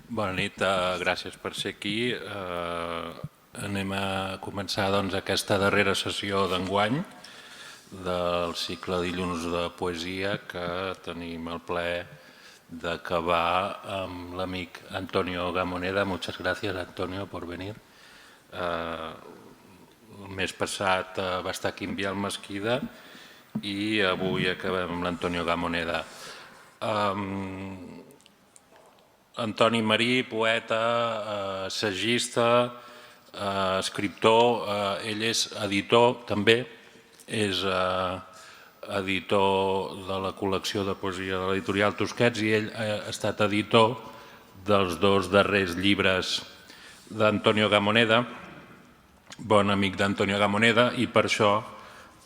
Bona nit, gràcies per ser aquí. Anem a començar aquesta darrera sessió d'enguany del cicle Dilluns de Poesia, que tenim el plaer d'acabar amb l'amic Antonio Gamoneda. Muchas gracias, Antonio, por venir. El mes passat va estar aquí en Vial Mesquida i avui acabem amb l'Antonio Gamoneda. Antoni Marí, poeta, assagista, escriptor, ell és editor també, és editor de la col·lecció de poesia de l'editorial Tusquets i ell ha estat editor dels dos darrers llibres d'Antonio Gamoneda, bon amic d'Antonio Gamoneda, i per això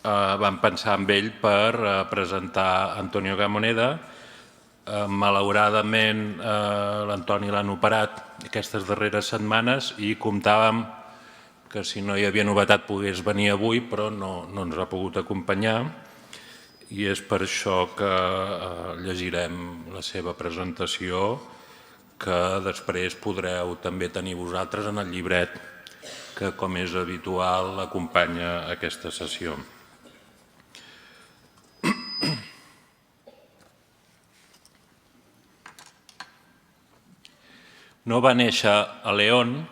vam pensar en ell per presentar Antonio Gamoneda. Malauradament l'Antoni l'han operat aquestes darreres setmanes i comptàvem que si no hi havia novetat pogués venir avui, però no ens ha pogut acompanyar i és per això que llegirem la seva presentació, que després podreu també tenir vosaltres en el llibret que, com és habitual, acompanya aquesta sessió. No va néixer a León,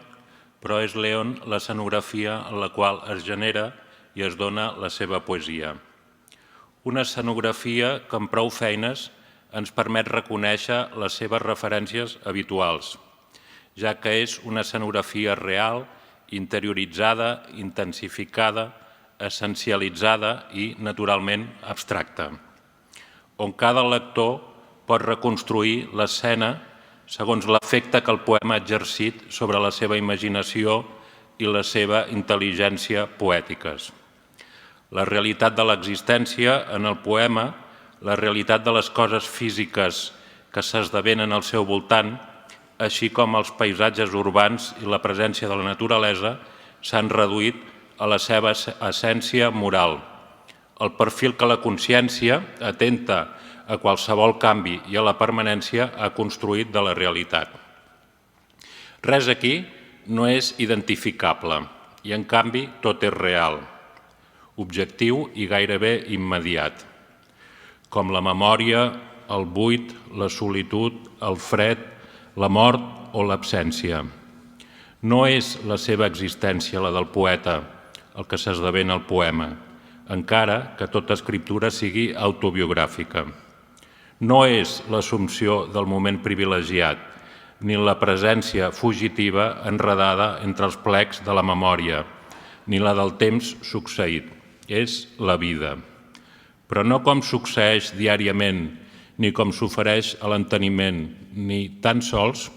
però és León l'escenografia en la qual es genera i es dona la seva poesia. Una escenografia que amb prou feines ens permet reconèixer les seves referències habituals, ja que és una escenografia real, interioritzada, intensificada, essencialitzada i, naturalment, abstracta, on cada lector pot reconstruir l'escena segons l'efecte que el poema ha exercit sobre la seva imaginació i la seva intel·ligència poètiques. La realitat de l'existència en el poema, la realitat de les coses físiques que s'esdevenen al seu voltant, així com els paisatges urbans i la presència de la naturalesa, s'han reduït a la seva essència moral. El perfil que la consciència, atenta a qualsevol canvi i a la permanència, ha construït de la realitat. Res aquí no és identificable i, en canvi, tot és real, objectiu i gairebé immediat, com la memòria, el buit, la solitud, el fred, la mort o l'absència. No és la seva existència, la del poeta, el que s'esdevé en el poema, encara que tota escriptura sigui autobiogràfica. No és l'assumpció del moment privilegiat, ni la presència fugitiva enredada entre els plecs de la memòria, ni la del temps succeït. És la vida. Però no com succeeix diàriament, ni com s'ofereix a l'enteniment, ni tan sols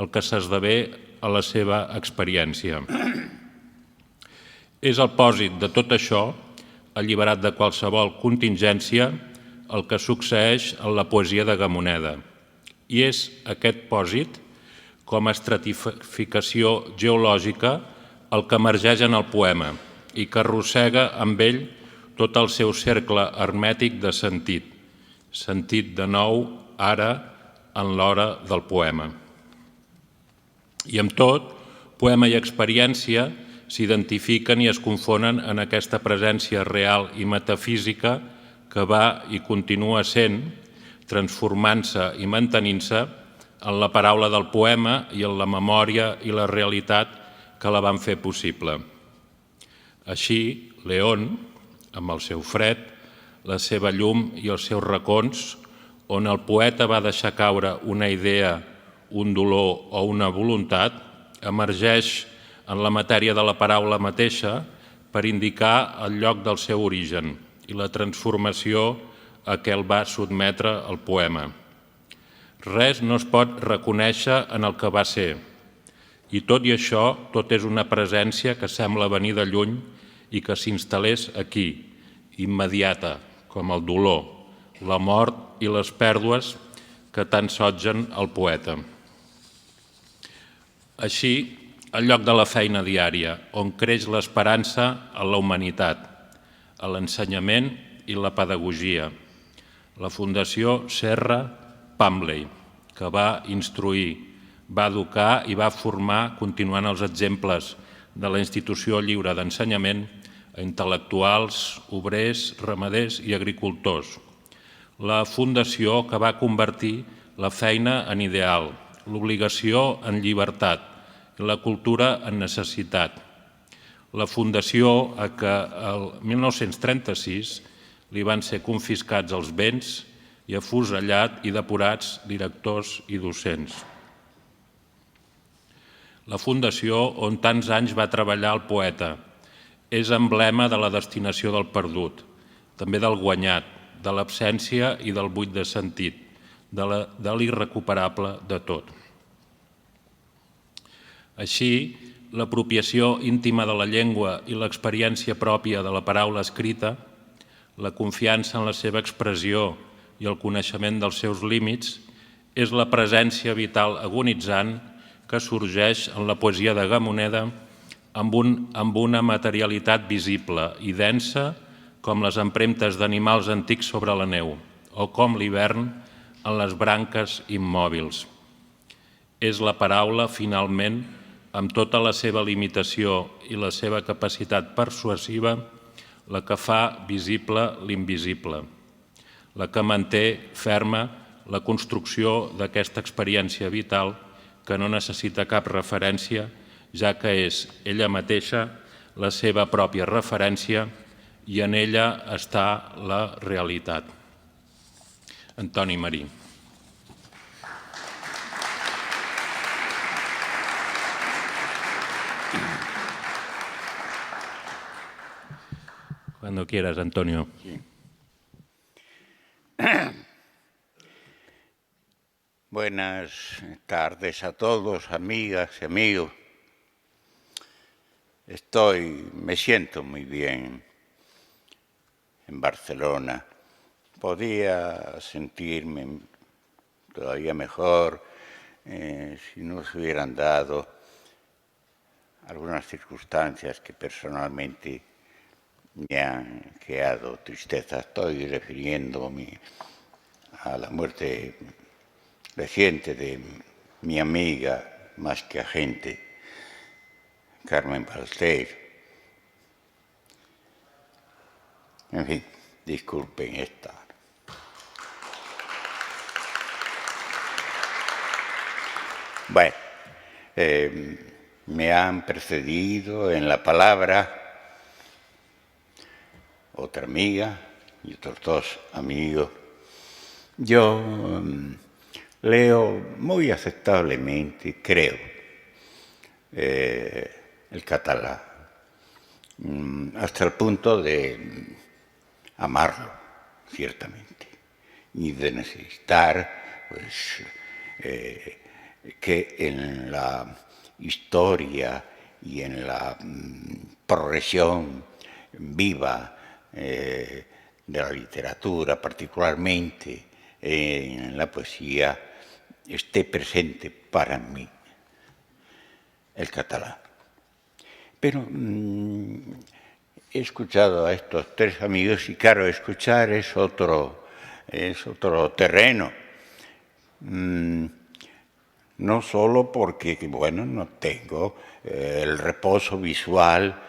el que s'esdevé a la seva experiència. És el pòsit de tot això, alliberat de qualsevol contingència, el que succeeix en la poesia de Gamoneda. I és aquest pòsit, com a estratificació geològica, el que emergeix en el poema i que arrossega amb ell tot el seu cercle hermètic de sentit. Sentit de nou, ara, en l'hora del poema. I amb tot, poema i experiència s'identifiquen i es confonen en aquesta presència real i metafísica que va i continua sent, transformant-se i mantenint-se en la paraula del poema i en la memòria i la realitat que la van fer possible. Així, León, amb el seu fred, la seva llum i els seus racons, on el poeta va deixar caure una idea, un dolor o una voluntat, emergeix en la matèria de la paraula mateixa per indicar el lloc del seu origen i la transformació a què el va sotmetre el poema. Res no es pot reconèixer en el que va ser, i tot i això, tot és una presència que sembla venir de lluny i que s'instal·lés aquí, immediata, com el dolor, la mort i les pèrdues que tant sotgen el poeta. Així, el lloc de la feina diària, on creix l'esperança en la humanitat, a l'ensenyament i la pedagogia. La Fundació Serra Pambley, que va instruir Va educar i va formar, continuant els exemples de la Institució Lliure d'Ensenyament, a intel·lectuals, obrers, ramaders i agricultors. La fundació que va convertir la feina en ideal, l'obligació en llibertat i la cultura en necessitat. La fundació a què el 1936 li van ser confiscats els béns i afusellat i depurats directors i docents. La fundació on tants anys va treballar el poeta és emblema de la destinació del perdut, també del guanyat, de l'absència i del buit de sentit, de l'irrecuperable de tot. Així, l'apropiació íntima de la llengua i l'experiència pròpia de la paraula escrita, la confiança en la seva expressió i el coneixement dels seus límits, és la presència vital agonitzant que sorgeix en la poesia de Gamoneda amb una materialitat visible i densa com les empremtes d'animals antics sobre la neu o com l'hivern en les branques immòbils. És la paraula, finalment, amb tota la seva limitació i la seva capacitat persuasiva, la que fa visible l'invisible, la que manté ferma la construcció d'aquesta experiència vital que no necessita cap referència, ja que és ella mateixa la seva pròpia referència i en ella està la realitat. Antoni Marí. Cuando quieras, Antonio. Sí. Buenas tardes a todos, amigas y amigos. Me siento muy bien en Barcelona. Podía sentirme todavía mejor si no se hubieran dado algunas circunstancias que personalmente me han creado tristeza. Estoy refiriéndome a la muerte reciente de mi amiga, más que agente, Carmen Balcells. En fin, disculpen esta. Bueno, me han precedido en la palabra otra amiga y otros dos amigos. Yo leo muy aceptablemente, creo, el catalán, hasta el punto de amarlo, ciertamente, y de necesitar pues, que en la historia y en la progresión viva de la literatura, particularmente en la poesía, esté presente para mí el catalán. Pero he escuchado a estos tres amigos y claro, escuchar es otro terreno. No solo porque, bueno, no tengo el reposo visual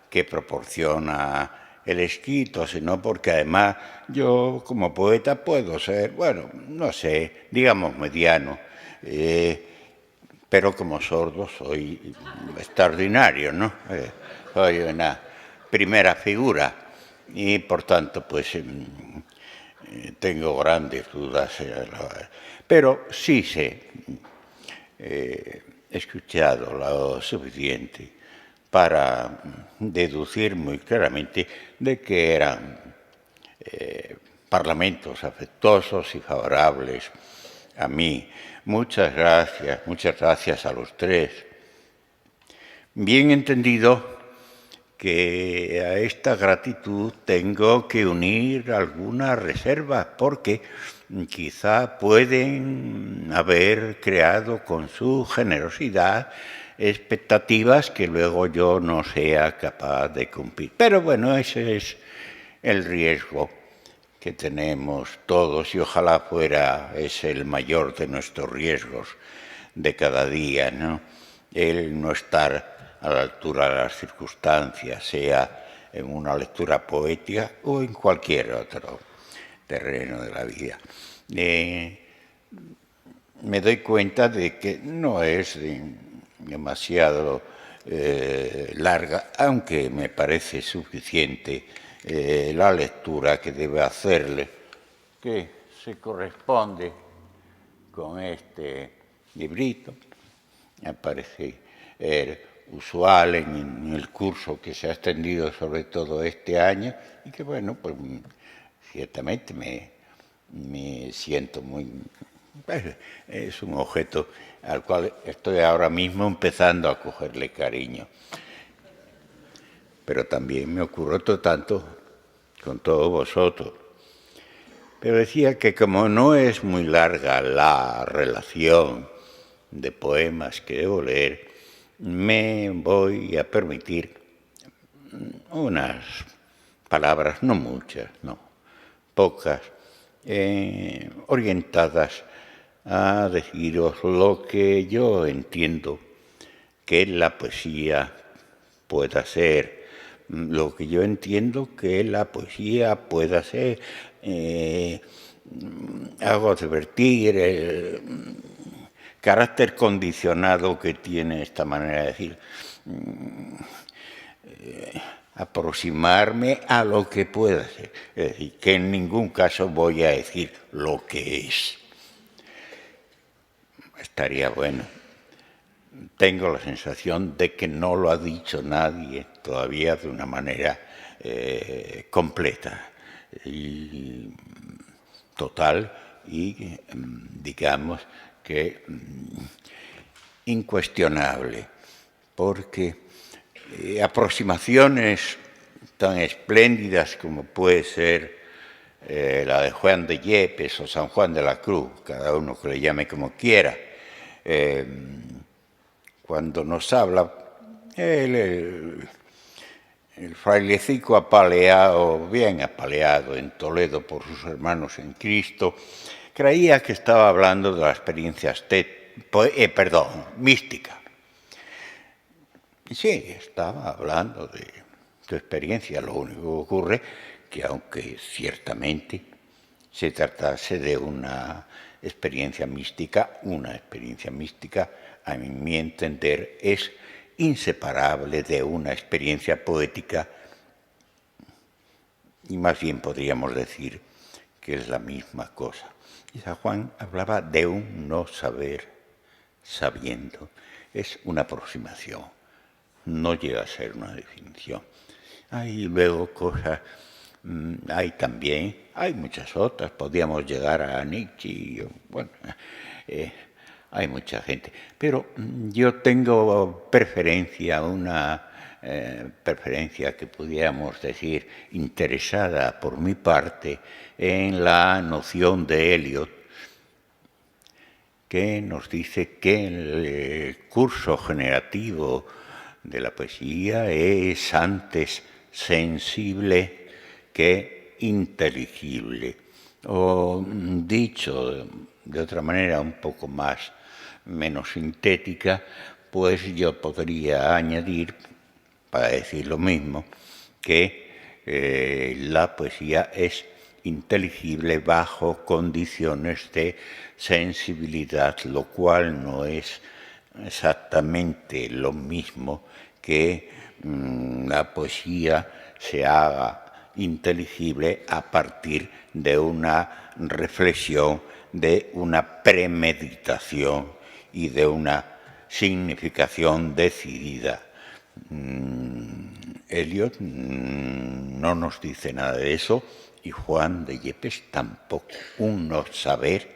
que proporciona el escrito, sino porque además yo como poeta puedo ser, bueno, no sé, digamos mediano, pero como sordo soy extraordinario, ¿no? Soy una primera figura y por tanto pues tengo grandes dudas, pero sí sé, he escuchado lo suficiente para deducir muy claramente de que eran parlamentos afectuosos y favorables a mí. Muchas gracias a los tres. Bien entendido que a esta gratitud tengo que unir algunas reservas, porque quizá pueden haber creado con su generosidad expectativas que luego yo no sea capaz de cumplir. Pero bueno, ese es el riesgo que tenemos todos y ojalá fuera ese el mayor de nuestros riesgos, de cada día, ¿no? El no estar a la altura de las circunstancias, sea en una lectura poética o en cualquier otro terreno de la vida. Me doy cuenta de que no es demasiado larga, aunque me parece suficiente la lectura que debe hacerle, que se corresponde con este librito. Me parece usual en el curso que se ha extendido sobre todo este año y que, bueno, pues ciertamente me siento muy... Es un objeto al cual estoy ahora mismo empezando a cogerle cariño. Pero también me ocurre otro tanto con todos vosotros. Pero decía que como no es muy larga la relación de poemas que debo leer, me voy a permitir unas palabras, no muchas, no, pocas, orientadas a deciros lo que yo entiendo que la poesía pueda ser, lo que yo entiendo que la poesía pueda ser. Hago advertir el carácter condicionado que tiene esta manera de decir. Aproximarme a lo que pueda ser. Es decir, que en ningún caso voy a decir lo que es. Estaría bueno. Tengo la sensación de que no lo ha dicho nadie todavía de una manera completa y total y, digamos, que incuestionable, porque aproximaciones tan espléndidas como puede ser la de Juan de Yepes o San Juan de la Cruz, cada uno que le llame como quiera, cuando nos habla el frailecico apaleado, bien apaleado en Toledo por sus hermanos en Cristo, creía que estaba hablando de la experiencia mística. Y sí, estaba hablando de su experiencia. Lo único que ocurre que aunque ciertamente se tratase de una experiencia mística, a mi entender, es inseparable de una experiencia poética y más bien podríamos decir que es la misma cosa. Y San Juan hablaba de un no saber sabiendo. Es una aproximación, no llega a ser una definición. Hay luego cosas, hay muchas otras, podríamos llegar a Nietzsche, bueno, hay mucha gente, pero yo tengo preferencia, una preferencia que pudiéramos decir interesada por mi parte en la noción de Eliot, que nos dice que el curso generativo de la poesía es antes sensible que inteligible, o dicho de otra manera un poco menos sintética, pues yo podría añadir, para decir lo mismo, que la poesía es inteligible bajo condiciones de sensibilidad, lo cual no es exactamente lo mismo que la poesía se haga inteligible a partir de una reflexión, de una premeditación y de una significación decidida. Eliot no nos dice nada de eso y Juan de Yepes tampoco. Un no saber,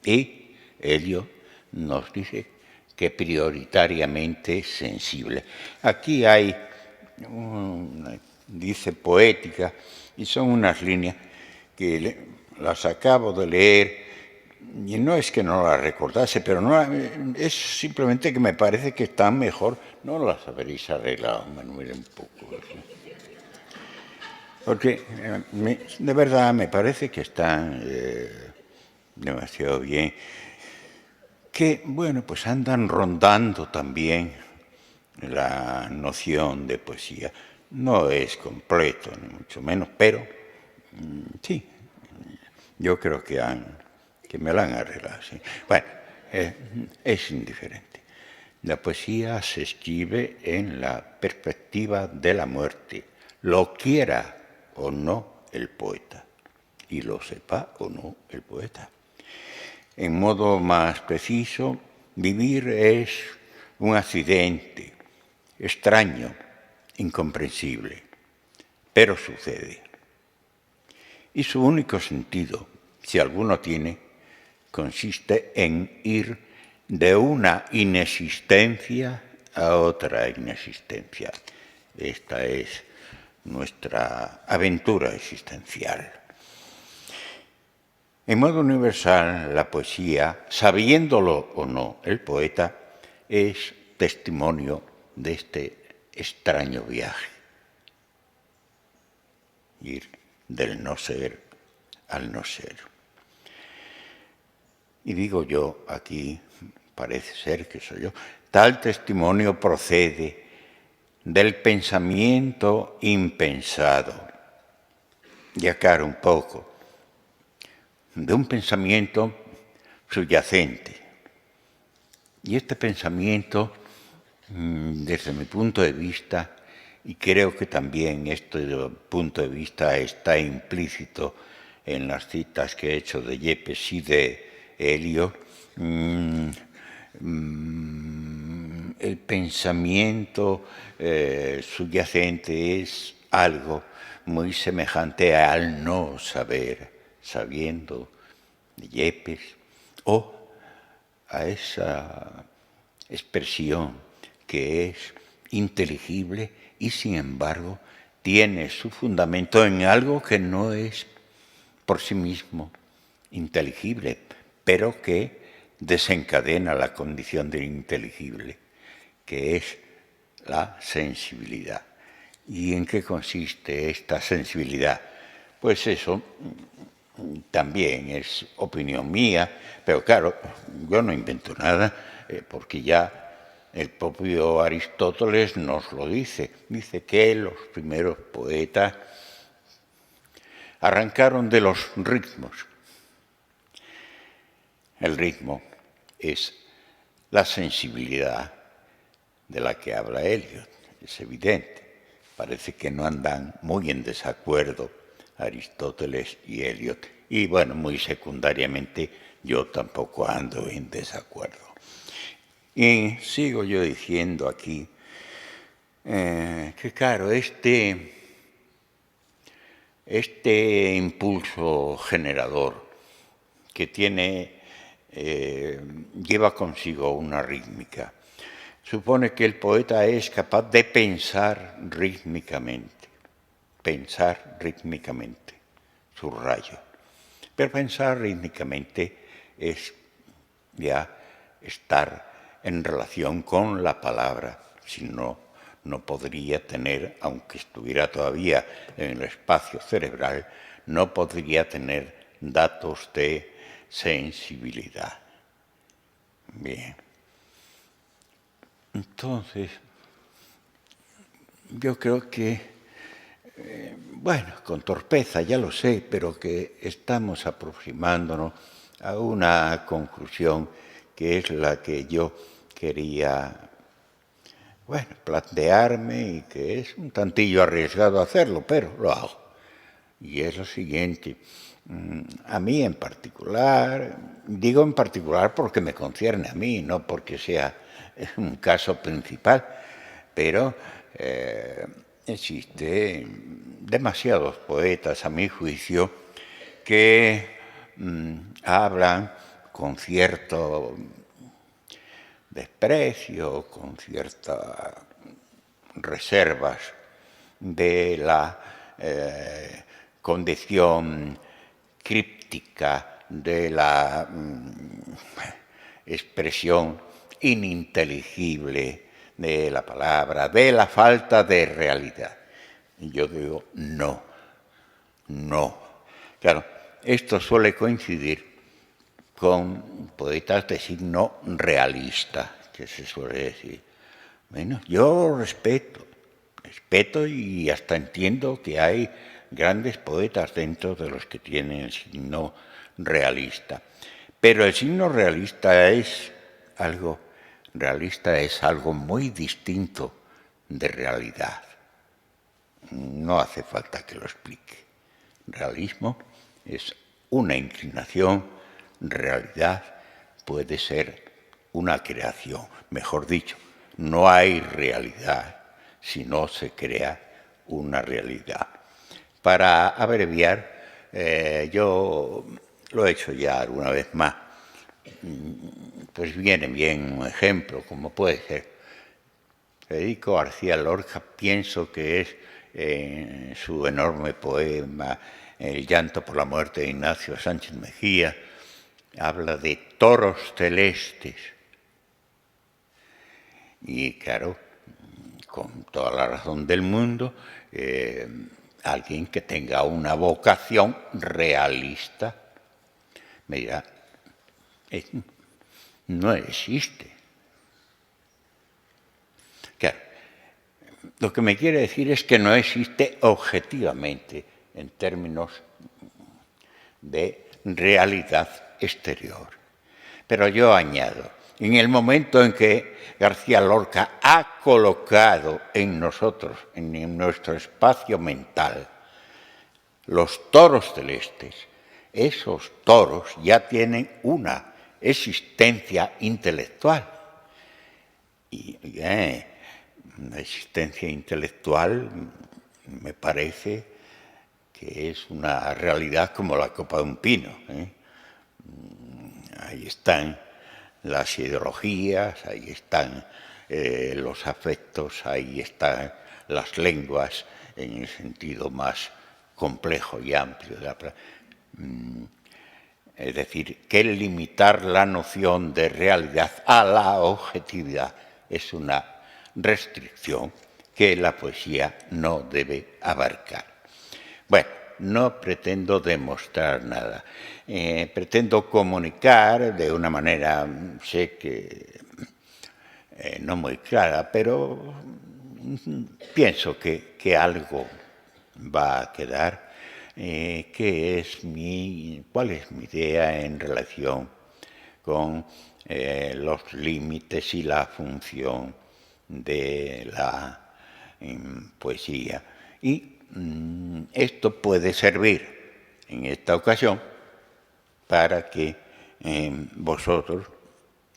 y Eliot nos dice que prioritariamente sensible. Aquí hay, dice poética, y son unas líneas que las acabo de leer, y no es que no las recordase, pero no, es simplemente que me parece que están mejor. No las habréis arreglado, Manuel, un poco. Porque de verdad me parece que están demasiado bien. que, bueno, pues andan rondando también la noción de poesía. No es completo, ni mucho menos, pero sí, yo creo que me la han arreglado. Sí. Bueno, es indiferente. La poesía se escribe en la perspectiva de la muerte, lo quiera o no el poeta, y lo sepa o no el poeta. En modo más preciso, vivir es un accidente extraño, incomprensible, pero sucede. Y su único sentido, si alguno tiene, consiste en ir de una inexistencia a otra inexistencia. Esta es nuestra aventura existencial. En modo universal, la poesía, sabiéndolo o no el poeta, es testimonio de este extraño viaje. Ir del no ser al no ser. Y digo yo aquí, parece ser que soy yo, tal testimonio procede del pensamiento impensado. Y aclaro un poco, de un pensamiento subyacente. Y este pensamiento, desde mi punto de vista, y creo que también este punto de vista está implícito en las citas que he hecho de Yepes y de Eliot, el pensamiento subyacente es algo muy semejante al no saber, sabiendo de Yepes, o a esa expresión que es inteligible y sin embargo tiene su fundamento en algo que no es por sí mismo inteligible, pero que desencadena la condición de inteligible, que es la sensibilidad. ¿Y en qué consiste esta sensibilidad? Pues eso también es opinión mía, pero claro, yo no invento nada, porque ya el propio Aristóteles nos lo dice. Dice que los primeros poetas arrancaron de los ritmos. El ritmo es la sensibilidad de la que habla Eliot, es evidente. Parece que no andan muy en desacuerdo Aristóteles y Eliot. Y bueno, muy secundariamente, yo tampoco ando en desacuerdo. Y sigo yo diciendo aquí que claro, este impulso generador que tiene, lleva consigo una rítmica, supone que el poeta es capaz de pensar rítmicamente, subrayo. Pero pensar rítmicamente es ya estar en relación con la palabra, si no, no podría tener, aunque estuviera todavía en el espacio cerebral, no podría tener datos de sensibilidad. Bien. Entonces, yo creo que, bueno, con torpeza, ya lo sé, pero que estamos aproximándonos a una conclusión que es la que yo quería, bueno, plantearme y que es un tantillo arriesgado hacerlo, pero lo hago. Y es lo siguiente, a mí en particular, digo en particular porque me concierne a mí, no porque sea un caso principal, pero existen demasiados poetas, a mi juicio, que hablan con cierto desprecio, con ciertas reservas de la condición críptica de la expresión ininteligible de la palabra, de la falta de realidad. Y yo digo, no. Claro, esto suele coincidir con poetas de signo realista, que se suele decir. Bueno, yo respeto y hasta entiendo que hay grandes poetas dentro de los que tienen el signo realista. Pero el signo realista es algo muy distinto de realidad. No hace falta que lo explique. Realismo es una inclinación, realidad puede ser una creación. Mejor dicho, no hay realidad si no se crea una realidad. Para abreviar, yo lo he hecho ya alguna vez más, pues viene bien un ejemplo, como puede ser Federico García Lorca, pienso que es su enorme poema El llanto por la muerte de Ignacio Sánchez Mejía, habla de toros celestes. Y claro, con toda la razón del mundo, alguien que tenga una vocación realista me dirá, no existe. Claro, lo que me quiere decir es que no existe objetivamente en términos de realidad exterior. Pero yo añado, en el momento en que García Lorca ha colocado en nosotros, en nuestro espacio mental, los toros celestes, esos toros ya tienen una existencia intelectual. Y una existencia intelectual me parece que es una realidad como la copa de un pino. Ahí están las ideologías, ahí están los afectos, ahí están las lenguas en el sentido más complejo y amplio de la palabra. Es decir, que limitar la noción de realidad a la objetividad es una restricción que la poesía no debe abarcar. Bueno, no pretendo demostrar nada. Pretendo comunicar de una manera, sé que no muy clara, pero pienso que algo va a quedar. ¿Cuál es mi idea en relación con los límites y la función de la poesía? Y esto puede servir en esta ocasión para que vosotros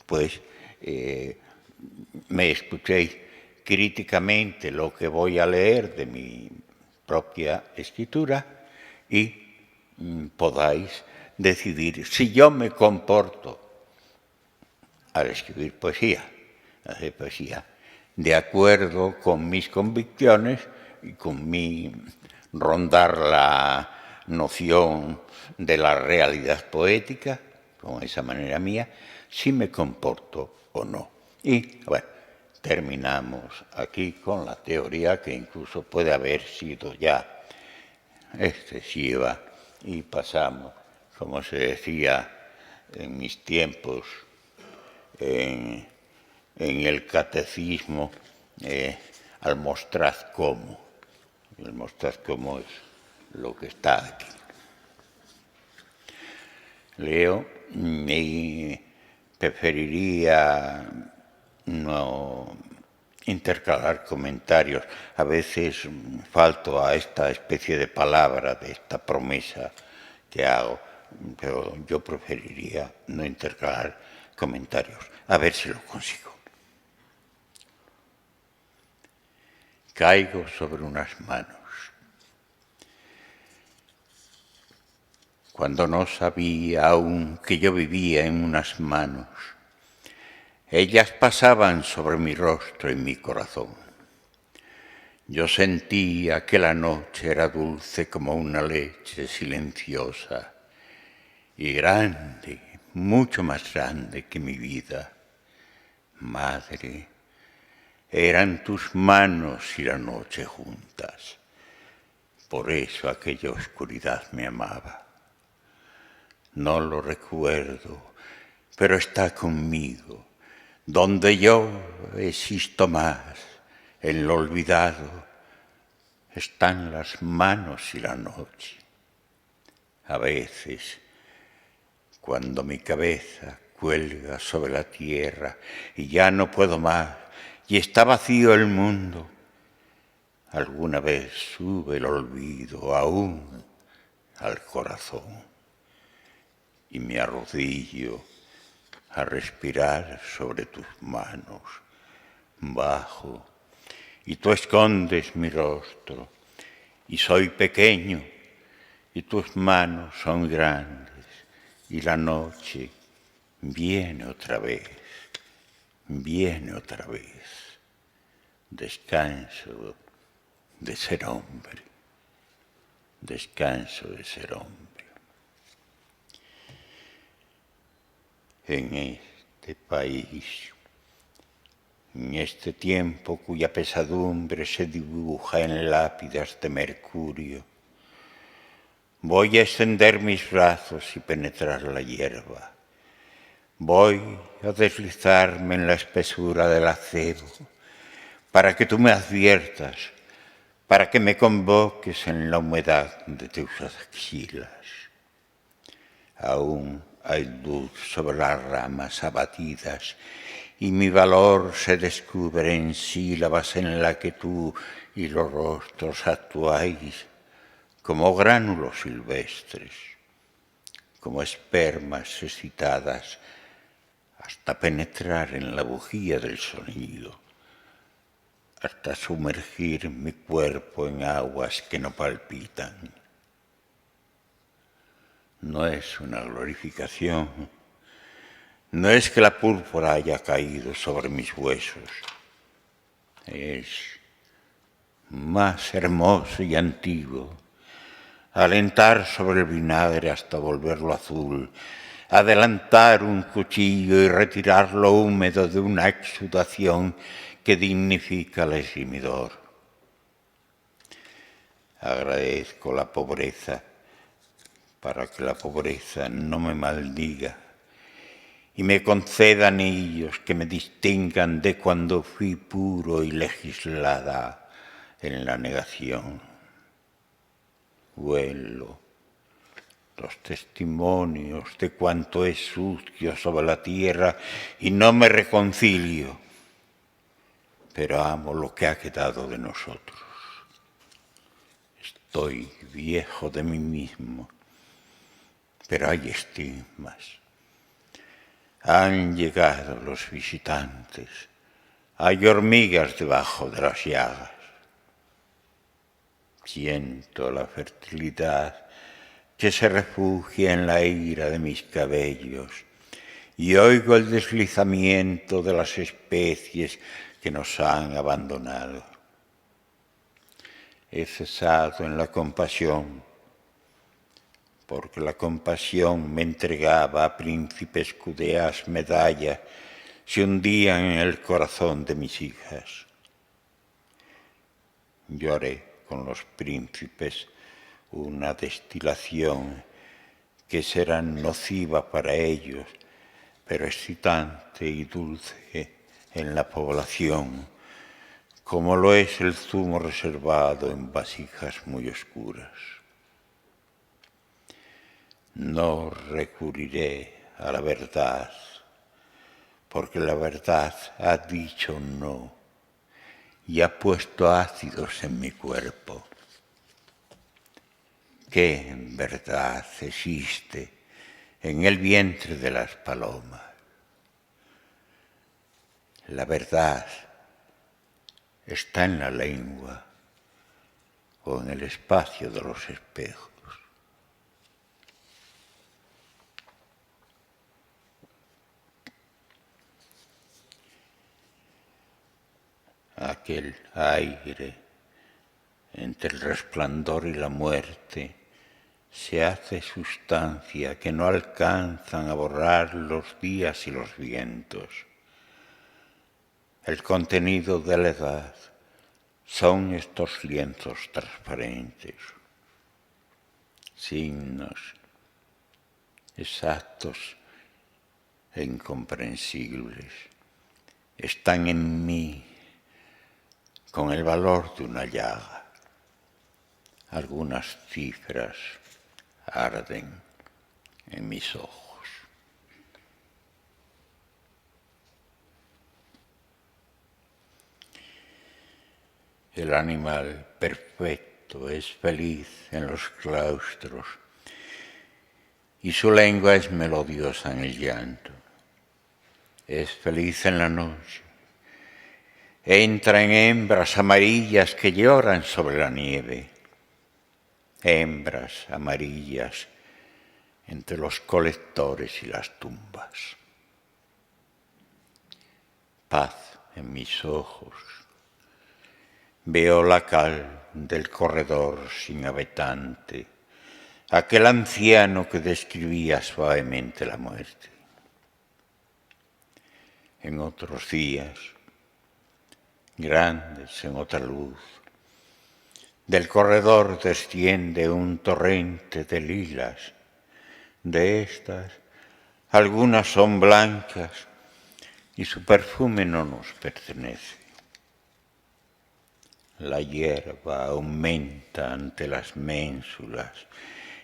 pues me escuchéis críticamente lo que voy a leer de mi propia escritura y podáis decidir si yo me comporto al escribir poesía, hacer poesía, de acuerdo con mis convicciones y con mi rondar la noción de la realidad poética, con esa manera mía, si me comporto o no. Y bueno, terminamos aquí con la teoría que incluso puede haber sido ya excesiva y pasamos, como se decía en mis tiempos, en el catecismo, al mostrad cómo. El mostrad cómo es lo que está aquí. Leo y preferiría no intercalar comentarios. A veces falto a esta especie de palabra, de esta promesa que hago, pero yo preferiría no intercalar comentarios. A ver si lo consigo. Caigo sobre unas manos. Cuando no sabía aún que yo vivía en unas manos, ellas pasaban sobre mi rostro y mi corazón. Yo sentía que la noche era dulce como una leche silenciosa y grande, mucho más grande que mi vida. Madre, eran tus manos y la noche juntas. Por eso aquella oscuridad me amaba. No lo recuerdo, pero está conmigo, donde yo existo más, en lo olvidado, están las manos y la noche. A veces, cuando mi cabeza cuelga sobre la tierra y ya no puedo más, y está vacío el mundo, alguna vez sube el olvido aún al corazón y me arrodillo a respirar sobre tus manos, bajo, y tú escondes mi rostro, y soy pequeño, y tus manos son grandes, y la noche viene otra vez, descanso de ser hombre, descanso de ser hombre. En este país, en este tiempo cuya pesadumbre se dibuja en lápidas de mercurio, voy a extender mis brazos y penetrar la hierba. Voy a deslizarme en la espesura del acebo para que tú me adviertas, para que me convoques en la humedad de tus axilas. Aún hay luz sobre las ramas abatidas y mi valor se descubre en sílabas en la que tú y los rostros actuáis como gránulos silvestres, como espermas excitadas hasta penetrar en la bujía del sonido, hasta sumergir mi cuerpo en aguas que no palpitan. No es una glorificación, no es que la púrpura haya caído sobre mis huesos, es más hermoso y antiguo alentar sobre el vinagre hasta volverlo azul, adelantar un cuchillo y retirarlo húmedo de una exudación que dignifica al esgrimidor. Agradezco la pobreza para que la pobreza no me maldiga y me conceda anillos que me distingan de cuando fui puro y legislada en la negación. Huelo los testimonios de cuanto es sucio sobre la tierra y no me reconcilio, pero amo lo que ha quedado de nosotros. Estoy viejo de mí mismo, pero hay estigmas. Han llegado los visitantes, hay hormigas debajo de las llagas. Siento la fertilidad que se refugia en la ira de mis cabellos y oigo el deslizamiento de las especies que nos han abandonado. He cesado en la compasión, porque la compasión me entregaba a príncipes cudeas medallas se hundían en el corazón de mis hijas. Lloré con los príncipes una destilación que será nociva para ellos, pero excitante y dulce en la población, como lo es el zumo reservado en vasijas muy oscuras. No recurriré a la verdad, porque la verdad ha dicho no y ha puesto ácidos en mi cuerpo. ¿Qué verdad existe en el vientre de las palomas? La verdad está en la lengua o en el espacio de los espejos. Aquel aire entre el resplandor y la muerte se hace sustancia que no alcanzan a borrar los días y los vientos. El contenido de la edad son estos lienzos transparentes, signos exactos e incomprensibles están en mí con el valor de una llaga. Algunas cifras arden en mis ojos. El animal perfecto es feliz en los claustros y su lengua es melodiosa en el llanto. Es feliz en la noche. Entra en hembras amarillas que lloran sobre la nieve. Hembras amarillas entre los colectores y las tumbas. Paz en mis ojos. Veo la cal del corredor sin habitante, aquel anciano que describía suavemente la muerte. En otros días, grandes en otra luz, del corredor desciende un torrente de lilas. De estas, algunas son blancas y su perfume no nos pertenece. La hierba aumenta ante las ménsulas.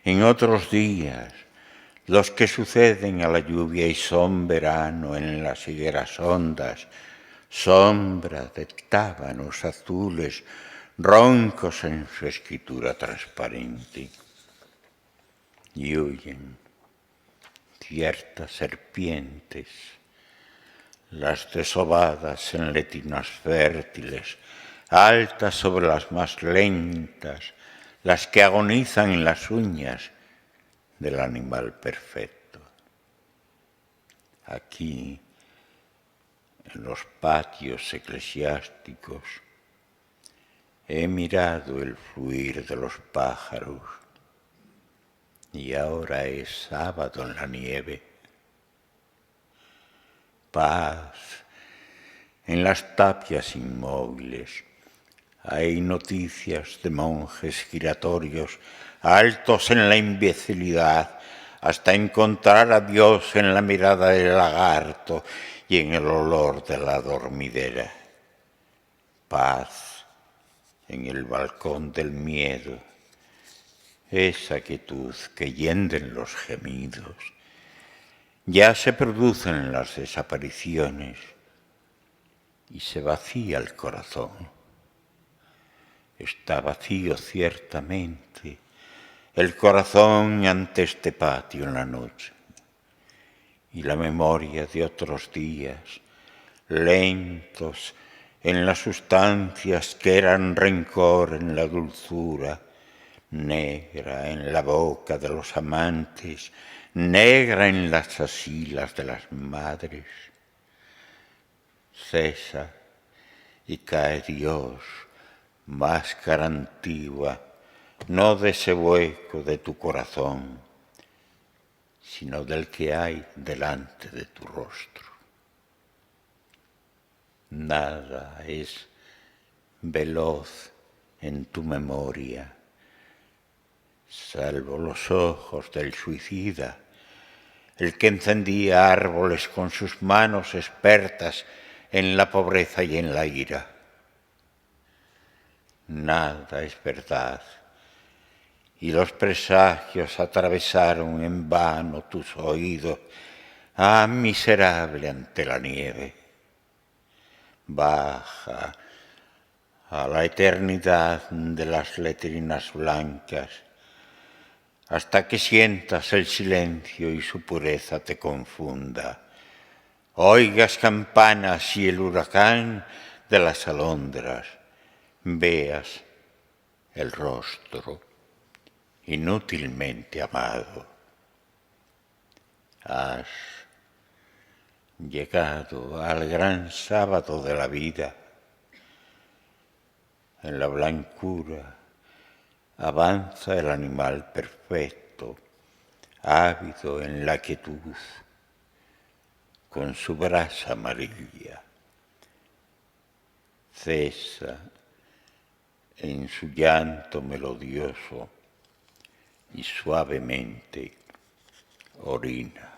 En otros días, los que suceden a la lluvia y son verano en las higueras hondas, sombra de tábanos azules, roncos en su escritura transparente. Y huyen ciertas serpientes, las desovadas en letinas fértiles, altas sobre las más lentas, las que agonizan en las uñas del animal perfecto. Aquí, en los patios eclesiásticos, he mirado el fluir de los pájaros y ahora es sábado en la nieve. Paz en las tapias inmóviles. Hay noticias de monjes giratorios, altos en la imbecilidad, hasta encontrar a Dios en la mirada del lagarto y en el olor de la dormidera. Paz en el balcón del miedo, esa quietud que hienden los gemidos. Ya se producen las desapariciones y se vacía el corazón. Está vacío ciertamente el corazón ante este patio en la noche y la memoria de otros días, lentos en las sustancias que eran rencor en la dulzura, negra en la boca de los amantes, negra en las asilas de las madres. Cesa y cae Dios, máscara antigua, no de ese hueco de tu corazón, sino del que hay delante de tu rostro. Nada es veloz en tu memoria, salvo los ojos del suicida, el que encendía árboles con sus manos expertas en la pobreza y en la ira. Nada es verdad, y los presagios atravesaron en vano tus oídos. Ah, miserable ante la nieve. Baja a la eternidad de las letrinas blancas, hasta que sientas el silencio y su pureza te confunda. Oigas campanas y el huracán de las alondras, veas el rostro inútilmente amado. Has llegado al gran sábado de la vida. En la blancura avanza el animal perfecto, ávido en la quietud, con su brasa amarilla. Cesa en su llanto melodioso y suavemente orina.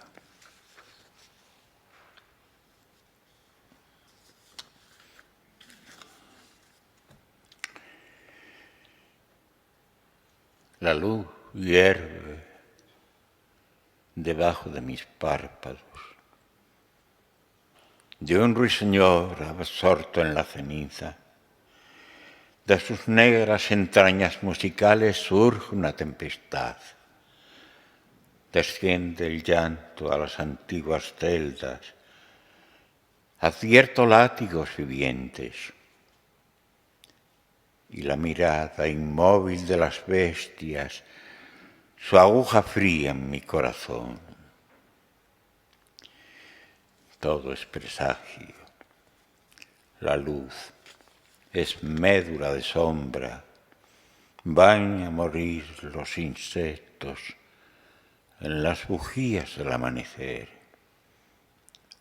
La luz hierve debajo de mis párpados. De un ruiseñor absorto en la ceniza, de sus negras entrañas musicales surge una tempestad. Desciende el llanto a las antiguas celdas. Advierto látigos vivientes. Y la mirada inmóvil de las bestias, su aguja fría en mi corazón. Todo es presagio. La luz es médula de sombra. Van a morir los insectos en las bujías del amanecer.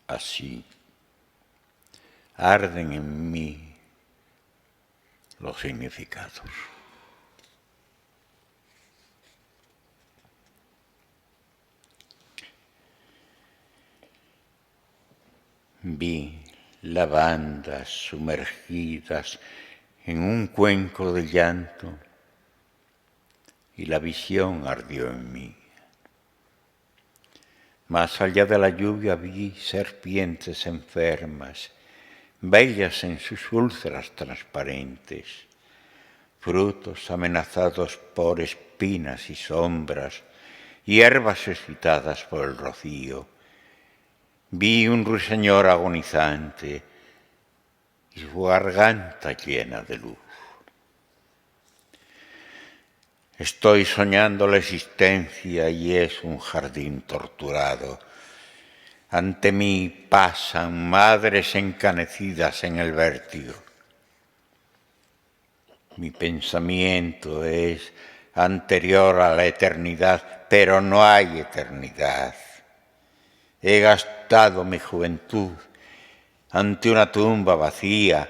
Así arden en mí los significados. Vi lavandas sumergidas en un cuenco de llanto y la visión ardió en mí. Más allá de la lluvia vi serpientes enfermas, bellas en sus úlceras transparentes, frutos amenazados por espinas y sombras, hierbas excitadas por el rocío. Vi un ruiseñor agonizante y su garganta llena de luz. Estoy soñando la existencia y es un jardín torturado. Ante mí pasan madres encanecidas en el vértigo. Mi pensamiento es anterior a la eternidad, pero no hay eternidad. He gastado mi juventud ante una tumba vacía.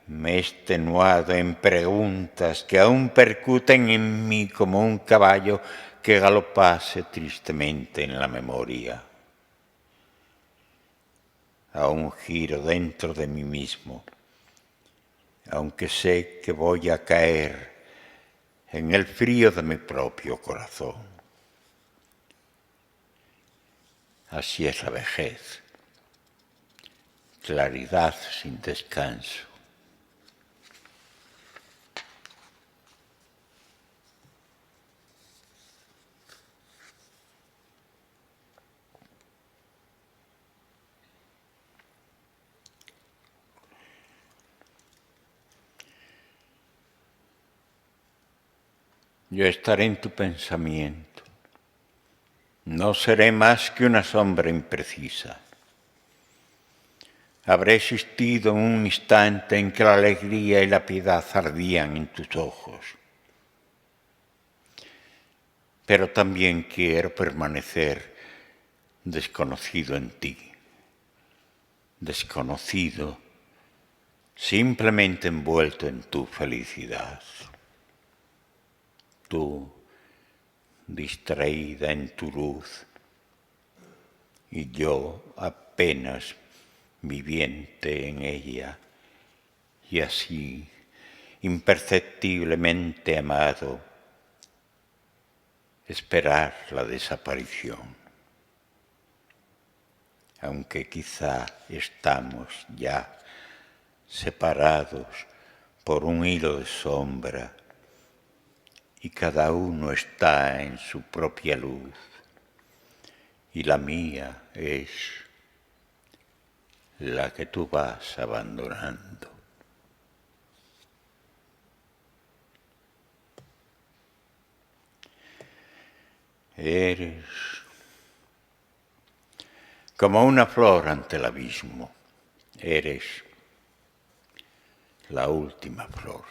Me he extenuado en preguntas que aún percuten en mí como un caballo que galopase tristemente en la memoria. Aún giro dentro de mí mismo, aunque sé que voy a caer en el frío de mi propio corazón. Así es la vejez, claridad sin descanso. Yo estaré en tu pensamiento. No seré más que una sombra imprecisa. Habré existido en un instante en que la alegría y la piedad ardían en tus ojos. Pero también quiero permanecer desconocido en ti. Desconocido, simplemente envuelto en tu felicidad. Tú, distraída en tu luz, y yo apenas viviente en ella, y así, imperceptiblemente amado, esperar la desaparición. Aunque quizá estamos ya separados por un hilo de sombra, y cada uno está en su propia luz, y la mía es la que tú vas abandonando. Eres como una flor ante el abismo, eres la última flor.